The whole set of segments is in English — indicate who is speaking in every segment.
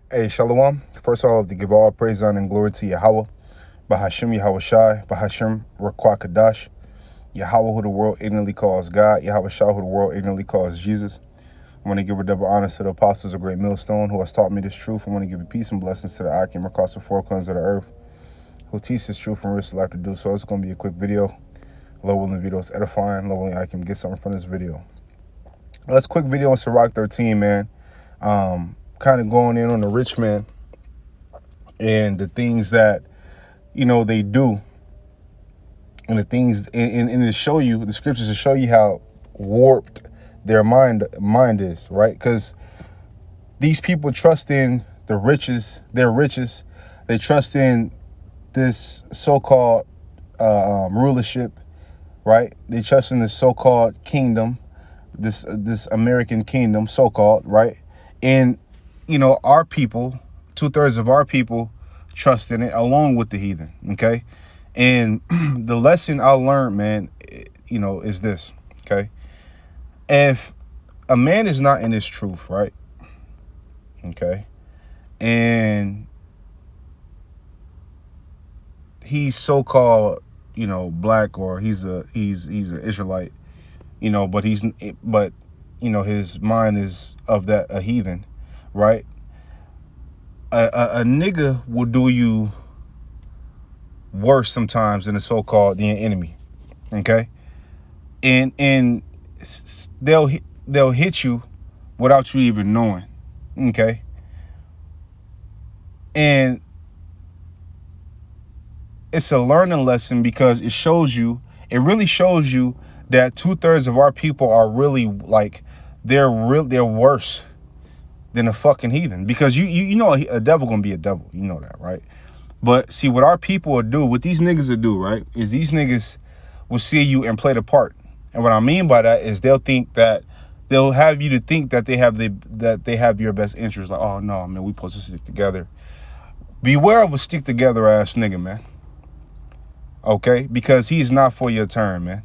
Speaker 1: Hey, Shalom. First of all, to give all praise, honor, and glory to Yahweh, Bahashim Yahweh Shai, Bahashim Rakwah Kadash, Yahweh, who the world ignorantly calls God, Yahweh Shai, who the world ignorantly calls Jesus. I want to give a double honor to the apostles of Great Millstone, who has taught me this truth. I want to give a peace and blessings to the Akim across the four corners of the earth, who teach this truth and risk life to do so. It's going to be a quick video. Lord willing, the video is edifying. Lord willing, I can get something from this video. Let's quick video on Sirach 13, man. Kind of going in on the rich man and the things that, they do, and the things, and to show you, the scriptures to show you how warped their mind is, right? Because these people trust in the riches, their riches. They trust in this so-called rulership, right? They trust in this so-called kingdom, this American kingdom, so-called, right? And our people, 2/3 of our people trust in it along with the heathen, okay? And the lesson I learned, man, is this, okay? If a man is not in his truth, right, okay, and he's so-called, black, or he's an Israelite, but his mind is of that a heathen, right? A nigga will do you worse sometimes than the so-called the enemy, okay? And they'll hit you without you even knowing, okay? And it's a learning lesson because it really shows you that 2/3 of our people are really like, they're worse than a fucking heathen, because you know a devil gonna be a devil, you know that, right? But see, what our people will do, what these niggas will do, right, is these niggas will see you and play the part. And what I mean by that is they'll have you to think that they have your best interest. Like, oh no, man, we supposed to stick together. Beware of a stick together ass nigga, man. Okay, because he's not for your turn, man.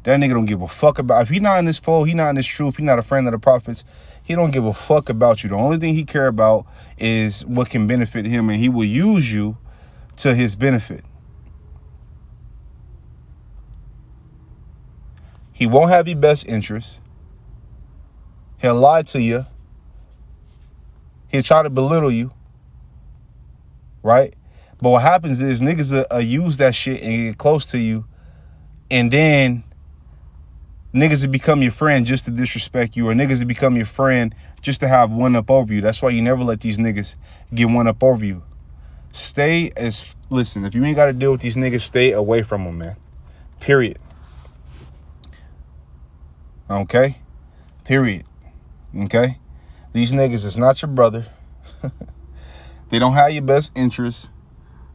Speaker 1: That nigga don't give a fuck about, if he not in this fold, he not in this truth, he not a friend of the prophets, he don't give a fuck about you. The only thing he care about is what can benefit him, and he will use you to his benefit. He won't have your best interest. He'll lie to you. He'll try to belittle you, right? But what happens is niggas use that shit and get close to you, and then niggas will become your friend just to disrespect you, or niggas will become your friend just to have one up over you. That's why you never let these niggas get one up over you. Listen, if you ain't got to deal with these niggas, stay away from them, man. Period. Okay? Period. Okay? These niggas is not your brother. They don't have your best interest,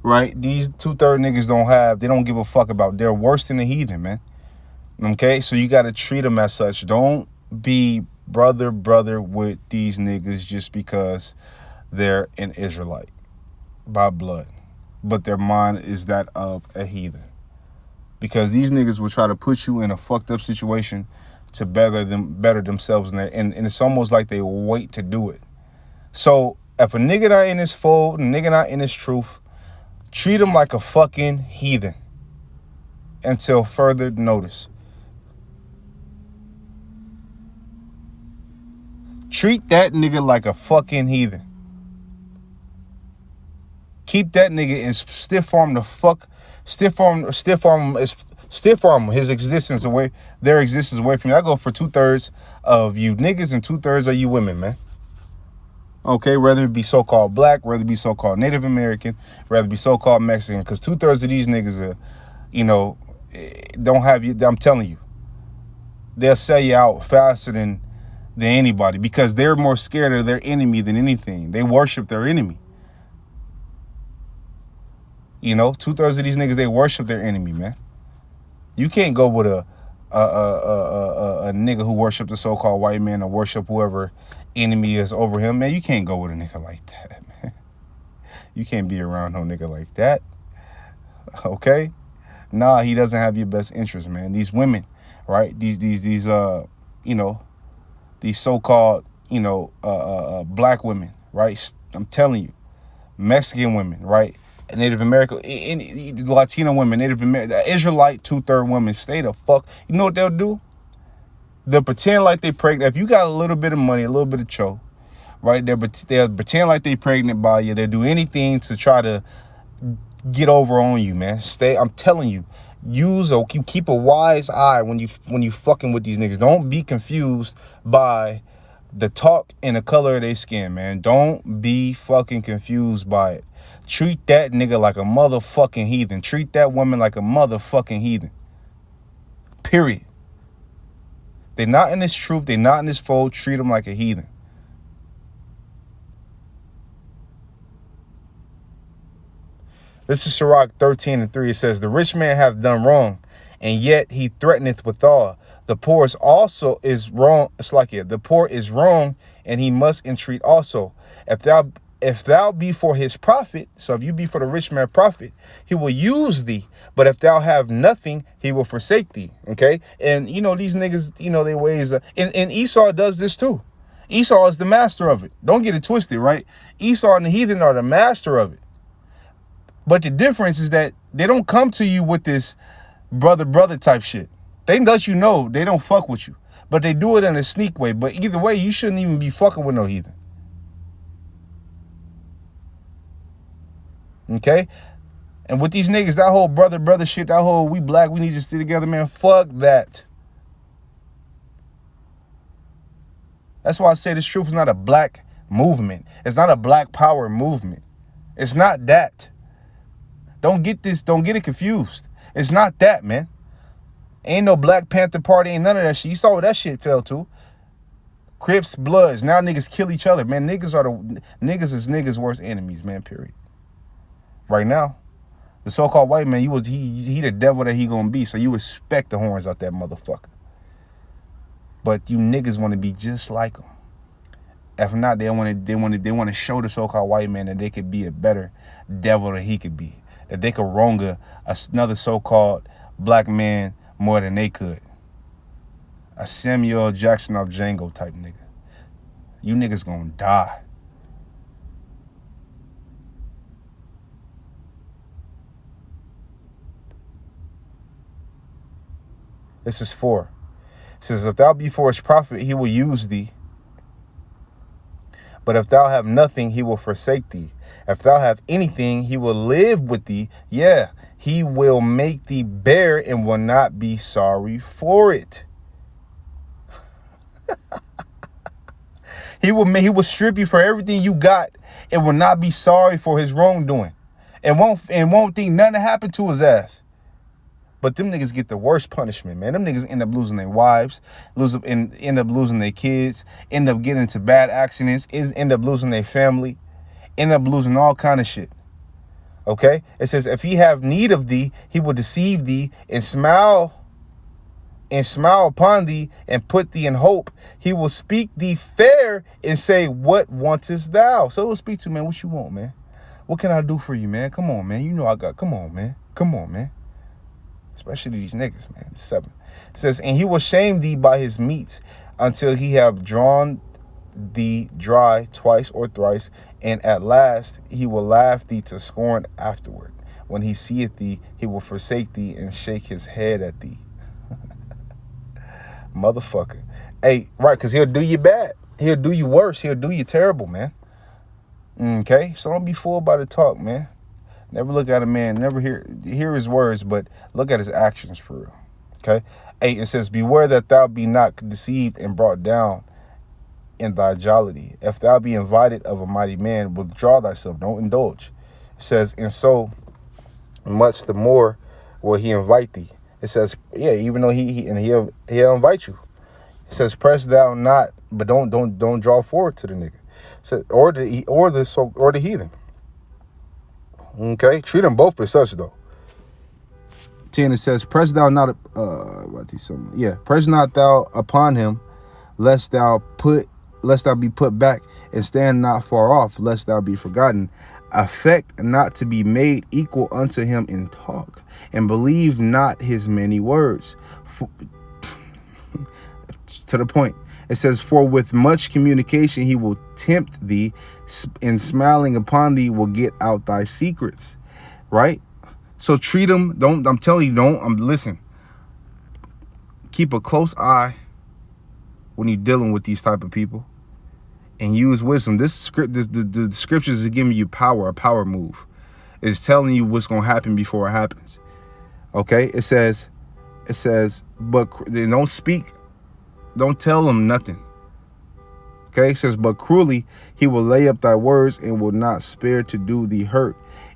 Speaker 1: right? These 2/3 niggas they don't give a fuck about. They're worse than the heathen, man. Okay? So you got to treat them as such. Don't be brother with these niggas just because they're an Israelite by blood, but their mind is that of a heathen. Because these niggas will try to put you in a fucked up situation to better themselves, and it's almost like they wait to do it. So if a nigga not in his fold, a nigga not in his truth, treat him like a fucking heathen until further notice. Treat that nigga like a fucking heathen. Keep that nigga and stiff arm his existence away, their existence away from you. I go for 2/3 of you niggas and 2/3 of you women, man. Okay, whether it be so-called black, whether it be so-called Native American, whether it be so-called Mexican, because 2/3 of these niggas are, don't have you. I'm telling you, they'll sell you out faster than anybody, because they're more scared of their enemy than anything. They worship their enemy. 2/3 of these niggas, they worship their enemy, man. You can't go with a nigga who worship the so-called white man, or worship whoever enemy is over him, man. You can't go with a nigga like that, man. You can't be around no nigga like that. Okay? Nah, he doesn't have your best interest, man. These women, right? These so-called, black women, right? I'm telling you, Mexican women, right? Native American, Latino women, Native American, Israelite 2/3 women, stay the fuck. You know what they'll do? They'll pretend like they pregnant. If you got a little bit of money, a little bit of cho, right? They'll pretend like they pregnant by you. They'll do anything to try to get over on you, man. I'm telling you, keep a wise eye when you fucking with these niggas. Don't be confused by the talk and the color of their skin, man. Don't be fucking confused by it. Treat that nigga like a motherfucking heathen. Treat that woman like a motherfucking heathen. Period. They're not in this truth. They're not in this fold. Treat them like a heathen. This is Sirach 13:3. It says, the rich man hath done wrong, and yet he threateneth withal. The poor is wrong. It's like the poor is wrong, and he must entreat also. If thou be for his profit, so if you be for the rich man profit, he will use thee. But if thou have nothing, he will forsake thee. Okay? And you know, these niggas, you know, their ways, and Esau does this too. Esau is the master of it. Don't get it twisted, right? Esau and the heathen are the master of it. But the difference is that they don't come to you with this brother type shit. They let you know they don't fuck with you. But they do it in a sneak way. But either way, you shouldn't even be fucking with no heathen. Okay? And with these niggas, that whole brother shit, that whole we black, we need to stay together, man. Fuck that. That's why I say this truth is not a black movement. It's not a black power movement. It's not that. Don't get it confused. It's not that, man. Ain't no Black Panther Party, ain't none of that shit. You saw where that shit fell to. Crips, Bloods. Now niggas kill each other, man. Niggas is niggas' worst enemies, man, period. Right now, the so-called white man, he the devil that he gonna be, so you respect the horns out that motherfucker. But you niggas want to be just like him. If not, they want to show the so-called white man that they could be a better devil than he could be. That they could wrong another so-called black man more than they could. A Samuel Jackson of Django type nigga. You niggas gonna die. This is 4. It says, if thou be for his profit, he will use thee. But if thou have nothing, he will forsake thee. If thou have anything, he will live with thee. Yeah, he will make thee bear and will not be sorry for it. He will strip you for everything you got and will not be sorry for his wrongdoing. And won't think nothing happened to his ass. But them niggas get the worst punishment, man. Them niggas end up losing their wives, end up losing their kids, end up getting into bad accidents, end up losing their family, end up losing all kind of shit. Okay? It says, if he have need of thee, he will deceive thee and smile upon thee and put thee in hope. He will speak thee fair and say, what wantest thou? So he'll speak to, man, what you want, man? What can I do for you, man? Come on, man. You know come on, man. Come on, man. Especially these niggas, man. 7. It says, and he will shame thee by his meats until he have drawn thee dry twice or thrice, and at last he will laugh thee to scorn afterward. When he seeth thee, he will forsake thee and shake his head at thee. Motherfucker. Hey, right, because he'll do you bad. He'll do you worse. He'll do you terrible, man. Okay? So don't be fooled by the talk, man. Never look at a man, never hear his words, but look at his actions for real. Okay? 8, it says, beware that thou be not deceived and brought down in thy jollity. If thou be invited of a mighty man, withdraw thyself, don't indulge. It says, and so much the more will he invite thee. It says, yeah, even though he'll invite you. It says, press thou not, but don't draw forward to the nigga. So, or the heathen. Okay, treat them both as such though. 10, it says, press thou not press not thou upon him, lest thou be put back, and stand not far off, lest thou be forgotten. Affect not to be made equal unto him in talk, and believe not his many words. To the point. It says, for with much communication he will tempt thee, and smiling upon thee will get out thy secrets. Right? So treat them. Don't, I'm telling you, listen. Keep a close eye when you're dealing with these type of people, and use wisdom. This script, the scriptures is giving you power, a power move. It's telling you what's going to happen before it happens. Okay? It says, but they don't speak, don't tell them nothing. Okay? It says, but cruelly he will lay up thy words and will not spare to do thee hurt.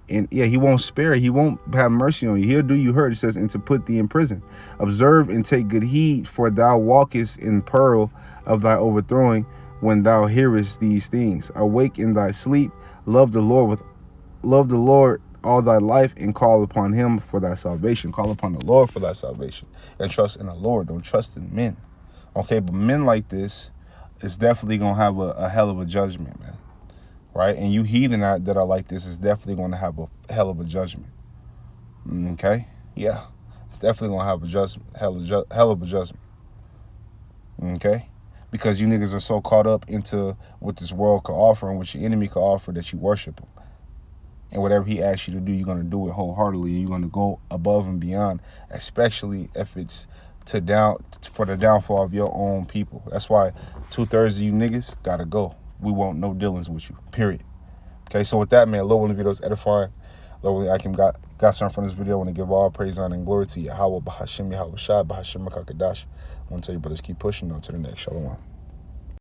Speaker 1: And yeah, he won't spare, he won't have mercy on you. He'll do you hurt. It says, and to put thee in prison. Observe and take good heed, for thou walkest in peril of thy overthrowing when thou hearest these things. Awake in thy sleep, love the Lord all thy life, and call upon him for thy salvation. Call upon the Lord for thy salvation, and trust in the Lord. Don't trust in men. Okay, but men like this is definitely gonna have a hell of a judgment, man. Right? And you heathen that are like this is definitely going to have a hell of a judgment. Okay? Yeah. It's definitely going to have a hell of a judgment. Okay? Because you niggas are so caught up into what this world can offer and what your enemy can offer that you worship him. And whatever he asks you to do, you're going to do it wholeheartedly. And you're going to go above and beyond, especially if it's for the downfall of your own people. That's why 2/3 of you niggas got to go. We want no dealings with you, period. Okay, so with that, man, Lord, when the video is edifying, Lord, when I got something from this video, I want to give all praise, honor, and glory to Yahweh, Bahashim, Yahweh Shai, Bahashim, Makakadash. I want to tell you, brothers, keep pushing on to the next. Shalom.